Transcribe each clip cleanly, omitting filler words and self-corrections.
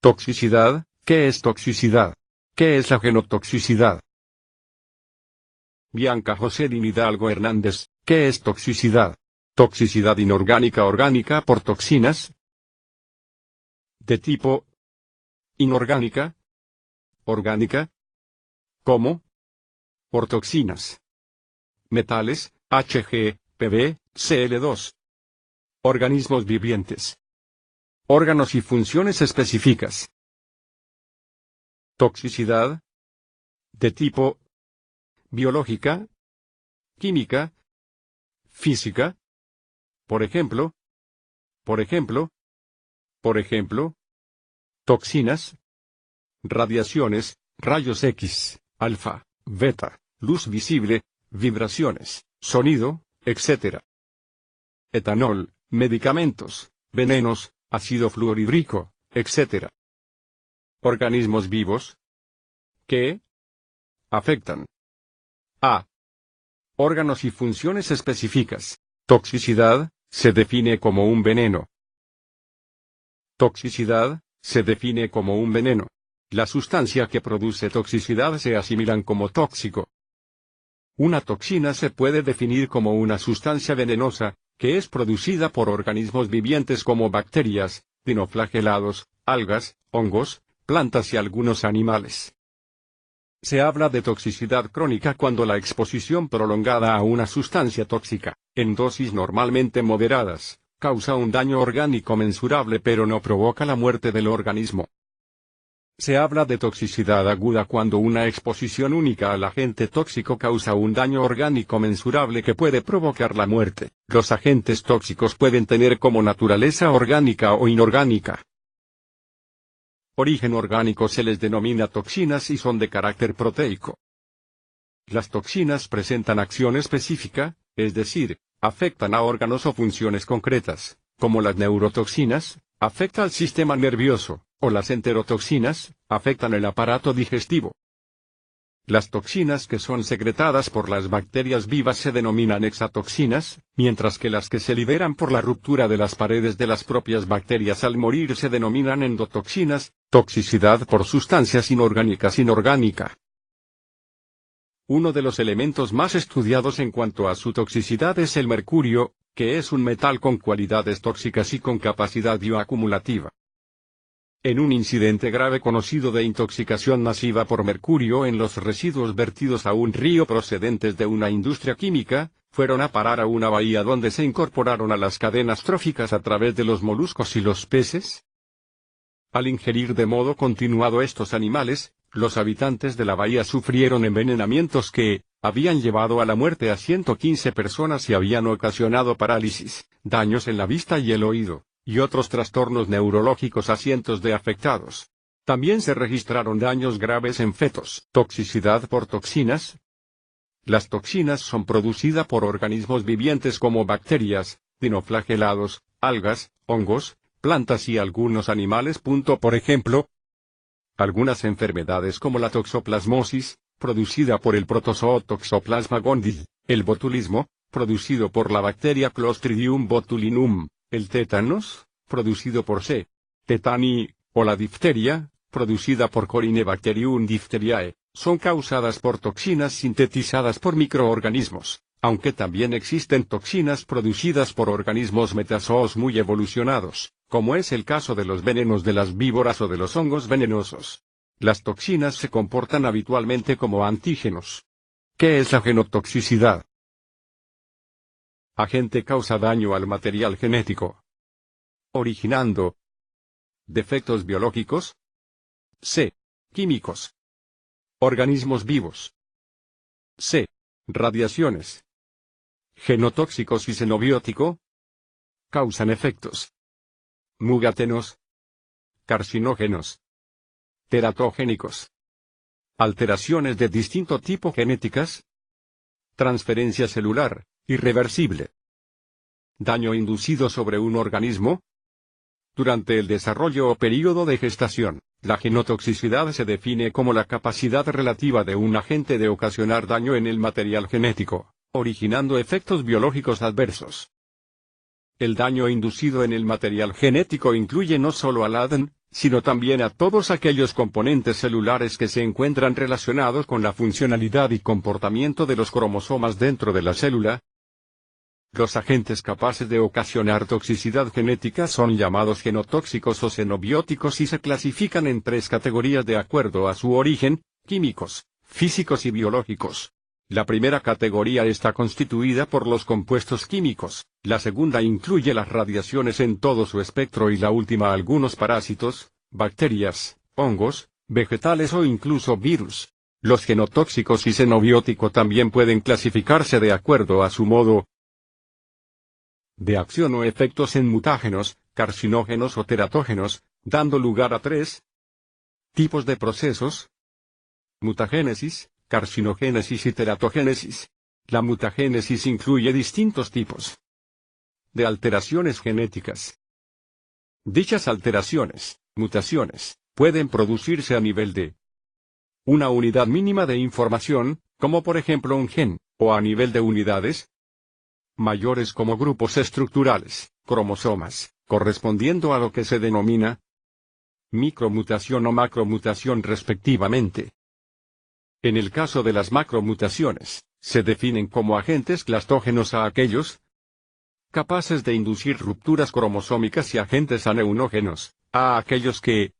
Toxicidad. ¿Qué es toxicidad? ¿Qué es la genotoxicidad? Bianca José Hidalgo Hernández, ¿qué es toxicidad? Toxicidad inorgánica orgánica por toxinas. De tipo inorgánica. Orgánica. ¿Cómo? Por toxinas. Metales, Hg, Pb, Cl2. Organismos vivientes. Órganos y funciones específicas. Toxicidad. De tipo biológica, química, física. Por ejemplo, toxinas, radiaciones, rayos X, alfa, beta, luz visible, vibraciones, sonido, etc. Etanol, medicamentos, venenos, ácido fluorhídrico, etc. Organismos vivos que afectan a órganos y funciones específicas. Toxicidad se define como un veneno. Toxicidad se define como un veneno. La sustancia que produce toxicidad se asimilan como tóxico. Una toxina se puede definir como una sustancia venenosa, que es producida por organismos vivientes como bacterias, dinoflagelados, algas, hongos, plantas y algunos animales. Se habla de toxicidad crónica cuando la exposición prolongada a una sustancia tóxica, en dosis normalmente moderadas, causa un daño orgánico mensurable pero no provoca la muerte del organismo. Se habla de toxicidad aguda cuando una exposición única al agente tóxico causa un daño orgánico mensurable que puede provocar la muerte. Los agentes tóxicos pueden tener como naturaleza orgánica o inorgánica. Origen orgánico se les denomina toxinas y son de carácter proteico. Las toxinas presentan acción específica, es decir, afectan a órganos o funciones concretas, como las neurotoxinas, afecta al sistema nervioso, o las enterotoxinas, afectan el aparato digestivo. Las toxinas que son secretadas por las bacterias vivas se denominan exatoxinas, mientras que las que se liberan por la ruptura de las paredes de las propias bacterias al morir se denominan endotoxinas. Toxicidad por sustancias inorgánicas inorgánica. Uno de los elementos más estudiados en cuanto a su toxicidad es el mercurio, que es un metal con cualidades tóxicas y con capacidad bioacumulativa. En un incidente grave conocido de intoxicación masiva por mercurio en los residuos vertidos a un río procedentes de una industria química, fueron a parar a una bahía donde se incorporaron a las cadenas tróficas a través de los moluscos y los peces. Al ingerir de modo continuado estos animales, los habitantes de la bahía sufrieron envenenamientos que habían llevado a la muerte a 115 personas y habían ocasionado parálisis, daños en la vista y el oído, y otros trastornos neurológicos a cientos de afectados. También se registraron daños graves en fetos. Toxicidad por toxinas. Las toxinas son producidas por organismos vivientes como bacterias, dinoflagelados, algas, hongos, plantas y algunos animales. Por ejemplo, algunas enfermedades como la toxoplasmosis, producida por el protozoo Toxoplasma gondii, el botulismo, producido por la bacteria Clostridium botulinum, el tétanos, producido por C. tetani, o la difteria, producida por Corynebacterium diphtheriae, son causadas por toxinas sintetizadas por microorganismos, aunque también existen toxinas producidas por organismos metazoos muy evolucionados, como es el caso de los venenos de las víboras o de los hongos venenosos. Las toxinas se comportan habitualmente como antígenos. ¿Qué es la genotoxicidad? Agente causa daño al material genético, originando defectos biológicos. C. Químicos. Organismos vivos. C. Radiaciones. Genotóxicos y xenobiótico. Causan efectos mutágenos, carcinógenos, teratogénicos. Alteraciones de distinto tipo genéticas. Transferencia celular, irreversible. Daño inducido sobre un organismo. Durante el desarrollo o período de gestación, la genotoxicidad se define como la capacidad relativa de un agente de ocasionar daño en el material genético, originando efectos biológicos adversos. El daño inducido en el material genético incluye no solo al ADN, sino también a todos aquellos componentes celulares que se encuentran relacionados con la funcionalidad y comportamiento de los cromosomas dentro de la célula. Los agentes capaces de ocasionar toxicidad genética son llamados genotóxicos o xenobióticos y se clasifican en tres categorías de acuerdo a su origen: químicos, físicos y biológicos. La primera categoría está constituida por los compuestos químicos, la segunda incluye las radiaciones en todo su espectro y la última algunos parásitos, bacterias, hongos, vegetales o incluso virus. Los genotóxicos y xenobióticos también pueden clasificarse de acuerdo a su modo de acción o efectos en mutágenos, carcinógenos o teratógenos, dando lugar a tres tipos de procesos: mutagénesis, carcinogénesis y teratogénesis. La mutagénesis incluye distintos tipos de alteraciones genéticas. Dichas alteraciones, mutaciones, pueden producirse a nivel de una unidad mínima de información, como por ejemplo un gen, o a nivel de unidades mayores como grupos estructurales, cromosomas, correspondiendo a lo que se denomina micromutación o macromutación respectivamente. En el caso de las macromutaciones, se definen como agentes clastógenos a aquellos capaces de inducir rupturas cromosómicas y agentes aneunógenos a aquellos que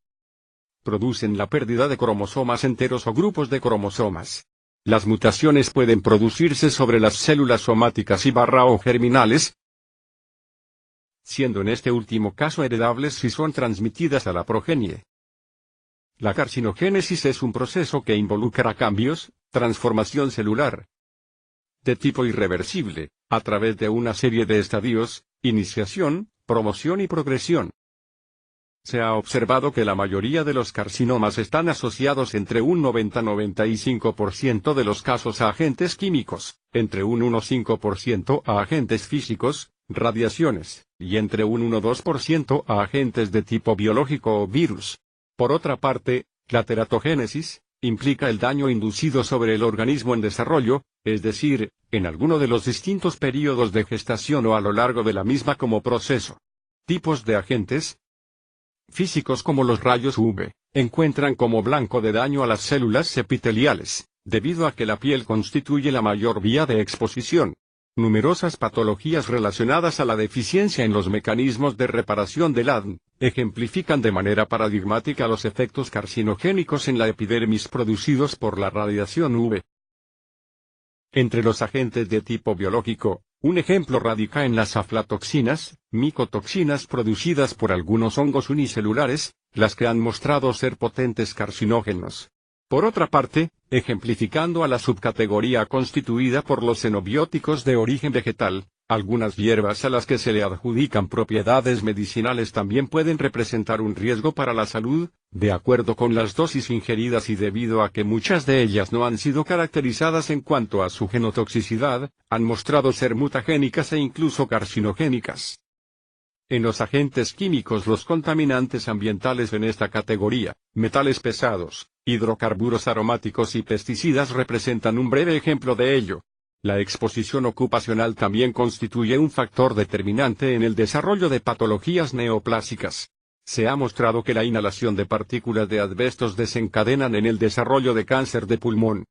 producen la pérdida de cromosomas enteros o grupos de cromosomas. Las mutaciones pueden producirse sobre las células somáticas o germinales, siendo en este último caso heredables si son transmitidas a la progenie. La carcinogénesis es un proceso que involucra cambios, transformación celular, de tipo irreversible, a través de una serie de estadios: iniciación, promoción y progresión. Se ha observado que la mayoría de los carcinomas están asociados entre un 90-95% de los casos a agentes químicos, entre un 1-5% a agentes físicos, radiaciones, y entre un 1-2% a agentes de tipo biológico o virus. Por otra parte, la teratogénesis implica el daño inducido sobre el organismo en desarrollo, es decir, en alguno de los distintos períodos de gestación o a lo largo de la misma como proceso. Tipos de agentes físicos como los rayos UV, encuentran como blanco de daño a las células epiteliales, debido a que la piel constituye la mayor vía de exposición. Numerosas patologías relacionadas a la deficiencia en los mecanismos de reparación del ADN ejemplifican de manera paradigmática los efectos carcinogénicos en la epidermis producidos por la radiación UV. Entre los agentes de tipo biológico, un ejemplo radica en las aflatoxinas, micotoxinas producidas por algunos hongos unicelulares, las que han mostrado ser potentes carcinógenos. Por otra parte, ejemplificando a la subcategoría constituida por los xenobióticos de origen vegetal, algunas hierbas a las que se le adjudican propiedades medicinales también pueden representar un riesgo para la salud, de acuerdo con las dosis ingeridas y debido a que muchas de ellas no han sido caracterizadas en cuanto a su genotoxicidad, han mostrado ser mutagénicas e incluso carcinogénicas. En los agentes químicos, los contaminantes ambientales en esta categoría, metales pesados, hidrocarburos aromáticos y pesticidas representan un breve ejemplo de ello. La exposición ocupacional también constituye un factor determinante en el desarrollo de patologías neoplásicas. Se ha mostrado que la inhalación de partículas de asbestos desencadenan en el desarrollo de cáncer de pulmón,